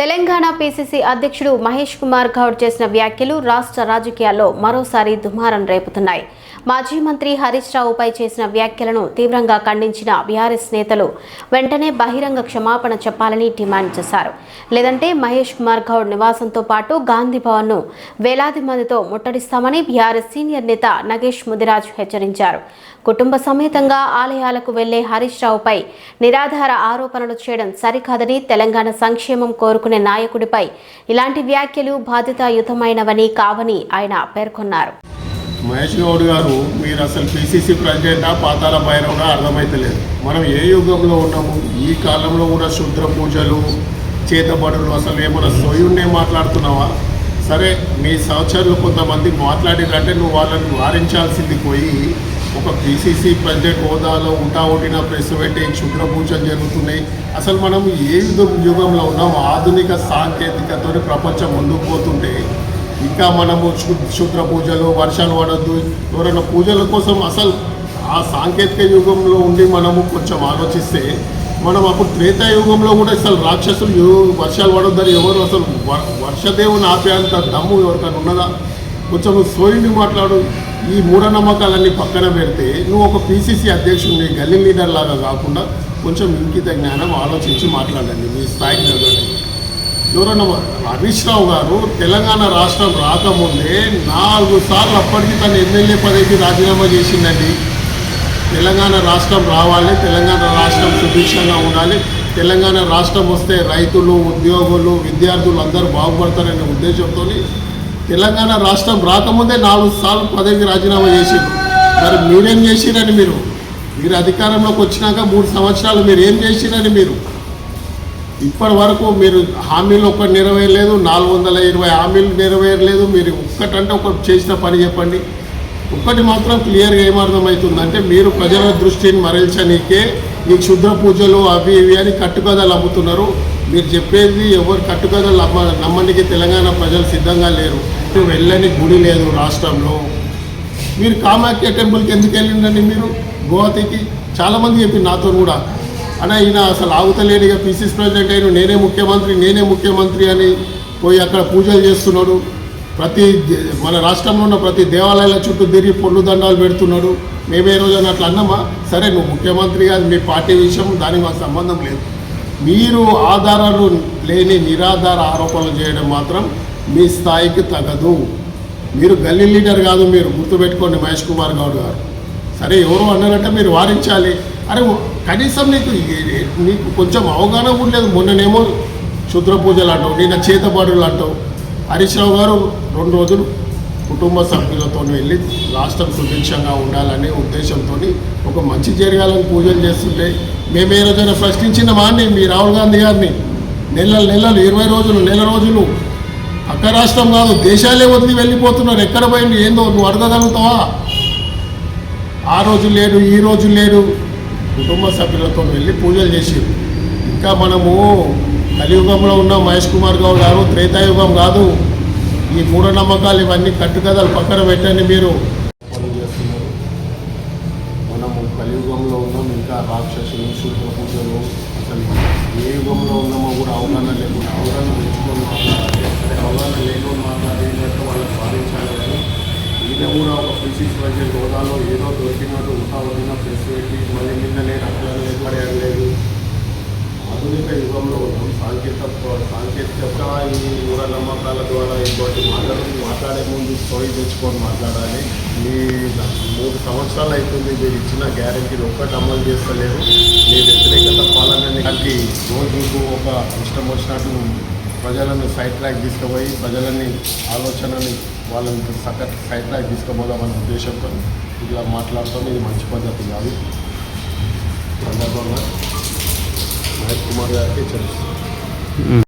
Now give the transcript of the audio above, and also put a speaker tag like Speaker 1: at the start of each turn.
Speaker 1: Telangana PCC అధ్యక్షుడు మహేష్ కుమార్ గౌడ్ చేసిన వ్యాఖ్యలు రాష్ట్ర రాజకీయాల్లో మరోసారి దుమారం రేపుతున్నాయి. మాజీ మంత్రి హరీష్ రావుపై చేసిన వ్యాఖ్యలను తీవ్రంగా ఖండించిన బీఆర్ఎస్ నేతలు వెంటనే బహిరంగ క్షమాపణ చెప్పాలని డిమాండ్ చేశారు. లేదంటే మహేష్ కుమార్ గౌడ్ నివాసంతో పాటు గాంధీ భవన్ను వేలాది మందితో ముట్టడిస్తామని బీఆర్ఎస్ సీనియర్ నేత నగేష్ ముదిరాజ్ హెచ్చరించారు. కుటుంబ సమేతంగా ఆలయాలకు వెళ్లే హరీష్ రావుపై నిరాధార ఆరోపణలు చేయడం సరికాదని, తెలంగాణ సంక్షేమం కోరుకునే నాయకుడిపై ఇలాంటి వ్యాఖ్యలు బాధ్యతాయుతమైనవని కావని ఆయన పేర్కొన్నారు.
Speaker 2: మహేష్ గౌడ్ గారు, మీరు అసలు పీసీసీ ప్రెసిడెంటా పాతాల భైరవుడా అర్థమైతలేదు. మనం ఏ యుగంలో ఉన్నాము? ఈ కాలంలో కూడా శుద్ర పూజలు, చేతబడులు, అసలు ఏమైనా సోయున్నే మాట్లాడుతున్నావా? సరే, మీ సహచరులు కొంతమంది మాట్లాడినంటే నువ్వు వాళ్ళని వారించాల్సింది పోయి ఒక పీసీసీ ప్రెసిడెంట్ హోదాలో ఉంటా ప్రెస్ పెట్టి క్షుద్ర పూజలు జరుగుతున్నాయి. అసలు మనం ఏ యుగంలో ఉన్నాం? ఆధునిక సాంకేతికతో ప్రపంచం ముందుకు పోతుంటే ఇంకా మనము క్షుద్ర పూజలు, వర్షాలు పడద్దు, ఎవరైనా పూజల కోసం అసలు ఆ సాంకేతిక యుగంలో ఉండి మనము కొంచెం ఆలోచిస్తే మనం అప్పుడు త్రేతాయుగంలో కూడా అసలు రాక్షసులు వర్షాలు పడొద్దని ఎవరు అసలు వర్షదేవుని ఆపేంత దమ్ము ఎవరికైనా ఉన్నదా? కొంచెం సోయిని మాట్లాడు. ఈ మూఢనమ్మకాలన్నీ పక్కన పెడితే నువ్వు ఒక పీసీసీ అధ్యక్షుడిని గల్లీ లీడర్ లాగా కాకుండా కొంచెం ఇంకిత జ్ఞానం ఆలోచించి మాట్లాడండి. మీ స్థాయికి నిలబడి ఎవరన్నా హరీష్ రావు గారు తెలంగాణ రాష్ట్రం రాకముందే 4 సార్లు అప్పటికి తన ఎమ్మెల్యే పదవికి రాజీనామా చేసిందండి. తెలంగాణ రాష్ట్రం రావాలి, తెలంగాణ రాష్ట్రం సుభిక్షంగా ఉండాలి, తెలంగాణ రాష్ట్రం వస్తే రైతులు, ఉద్యోగులు, విద్యార్థులు అందరూ బాగుపడతారనే ఉద్దేశంతో తెలంగాణ రాష్ట్రం రాకముందే 4 సార్లు పదవికి రాజీనామా చేసింది. మరి మీరేం చేసిరని మీరు అధికారంలోకి వచ్చినాక 3 సంవత్సరాలు మీరు ఏం చేసిరని ఇప్పటి వరకు మీరు హామీలు ఒక్కటి నెరవేరలేదు, 420 హామీలు నెరవేరలేదు. మీరు ఒక్కటంటే ఒకటి చేసిన పని చెప్పండి. ఒక్కటి మాత్రం క్లియర్గా ఏమర్థమవుతుందంటే మీరు ప్రజల దృష్టిని మరల్చనీకే ఈ క్షుద్ర పూజలు అవి ఇవి అని కట్టుకథలు అమ్ముతున్నారు. మీరు చెప్పేది ఎవరు కట్టుకథలు నమ్మడానికి తెలంగాణ ప్రజలు సిద్ధంగా లేరు. వెళ్ళని గుడి లేదు రాష్ట్రంలో. మీరు కామాఖ్య టెంపుల్కి ఎందుకు వెళ్ళిందండి? మీరు గోవాతికి చాలామంది చెప్పి నాతో కూడా, అన్న ఈయన అసలు ఆగుతలేనిగా పీసీసీ ప్రెసిడెంట్ అయిన నేనే ముఖ్యమంత్రి అని పోయి అక్కడ పూజలు చేస్తున్నాడు. మన రాష్ట్రంలో ఉన్న ప్రతి దేవాలయాల చుట్టూ తిరిగి పొన్ను దండాలు పెడుతున్నాడు. మేమే రోజు అట్లా అన్నామా? సరే, నువ్వు ముఖ్యమంత్రి కాదు, మీ పార్టీ విషయం, దానికి మాకు సంబంధం లేదు. మీరు ఆధారాలు లేని నిరాధార ఆరోపణలు చేయడం మాత్రం మీ స్థాయికి తగదు. మీరు గల్లీ లీడర్ కాదు, మీరు గుర్తుపెట్టుకోండి మహేష్ కుమార్ గౌడ్ గారు. సరే, ఎవరో అన్నారంటే మీరు వారించాలి. అరే, కనీసం నీకు కొంచెం అవగాహన కూడా లేదు. మొన్ననేమో క్షుద్ర పూజలు అంటావు, నిన్న చేతబడులు అంటావు. హరీష్ రావు గారు 2 రోజులు కుటుంబ సభ్యులతో వెళ్ళి రాష్ట్రం సుభిక్షంగా ఉండాలనే ఉద్దేశంతో ఒక మంచి జరగాలని పూజలు చేస్తుంటే మేము ఏ రోజైనా ప్రశ్నించినామా అండి? మీ రాహుల్ గాంధీ గారిని నెలలు 20 రోజులు, నెల రోజులు పక్క రాష్ట్రం కాదు దేశాలే వదిలి వెళ్ళిపోతున్నారు. ఎక్కడ పోయింది ఏందో నువ్వు అడగగలుగుతావా? ఆ రోజు లేడు, ఈ రోజు లేడు. కుటుంబ సభ్యులతో వెళ్ళి పూజలు చేసారు. ఇంకా మనము కలియుగంలో ఉన్న మహేష్ కుమార్ గౌడ్ గారు, త్రేతాయుగం కాదు. ఈ మూఢనమ్మకాలు ఇవన్నీ కట్టుకథలు పక్కన పెట్టండి. మీరు చేస్తున్నారు. మనము కలియుగంలో ఉన్నాం. ఇంకా రాక్షసులు, శుద్ర పూజలు, అసలు ఏ యుగంలో ఉన్నామో కూడా అవగాహన లేకుండా అవగాహన తెచ్చుకొని మాట్లాడాలి. అవగాహన లేకుండా మాట్లాడేటట్టు వాళ్ళకి సాధించాలి. కానీ ఈయన కూడా ఒక పీసీసీ ప్రెసిడెంట్ హోదాలో ఏదో దొరికినట్టు వదిన ప్రెస్ పెట్టి మళ్ళీ నిన్న నేను అట్లా లేదు. ఆధునిక యుగంలో ఉన్నాం. సాంకేతిక ఈ మూఢనమ్మకాల ద్వారా ఇటువంటి మాట్లాడే ముందు సోయి తెచ్చుకొని మాట్లాడాలి. మీ 3 సంవత్సరాలు అవుతుంది, మీరు ఇచ్చిన గ్యారెంటీలు ఒక్కటి అమలు చేస్తలేరు. మీ వ్యతిరేకత పాలనని కలిపి రోజుకు ఒక ఇష్టం వచ్చినట్టు ప్రజలను సైడ్ ట్రాక్ తీసుకుపోయి ప్రజలని ఆలోచనని వాళ్ళని సైడ్ ట్రాక్ తీసుకుపోదామనే ఉద్దేశంతో ఇలా మాట్లాడతాం. ఇది మంచి పద్ధతి కాదు. సందర్భంగా మహేష్ కుమార్ గారికి తెలుసు.